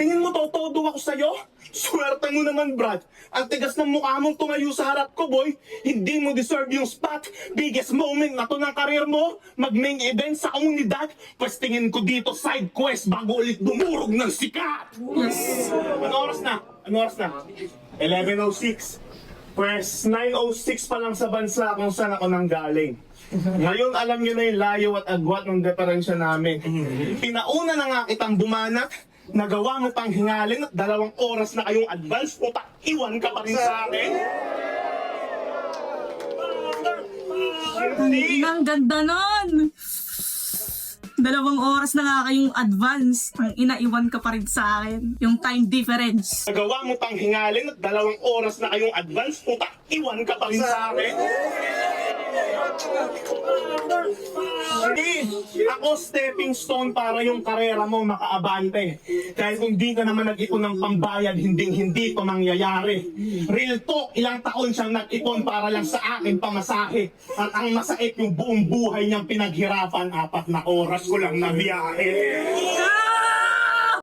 Tingin mo todo ako sa'yo? Swerte mo naman, Brad. Ang tigas ng mukha mong tumayo sa harap ko, boy. Hindi mo deserve yung spot. Biggest moment na to ng karir mo. Mag-main event sa komunidad. Pwes tingin ko dito side quest bago ulit dumurog ng sikat. Yes. Ano oras na? 11:06. Pwes 9:06 pa lang sa bansa kung saan ako nanggaling. Ngayon alam niyo na yung layo at agwat ng diferensya namin. Pinauna na nga kitang bumanat, nagawa mo pang hingalin at 2 oras na kayong advance, puta, iwan ka pa rin sa akin. Ang ganda nun. 2 oras na nga kayong advance. Ang inaiwan ka pa rin sa akin. Yung time difference. Nagawa mo pang hingalin at 2 oras na kayong advance, puta, iwan ka pa rin sa akin. Hindi, ako stepping stone para yung karera mo makaabante. Kahit kung di ka naman nag-ipon ng pambayad, hindi to mangyayari. Real talk, ilang taon siyang nag-ipon para lang sa akin pamasahe. At ang masait yung buong buhay niyang pinaghirapan, 4 na oras ko lang na biyahe.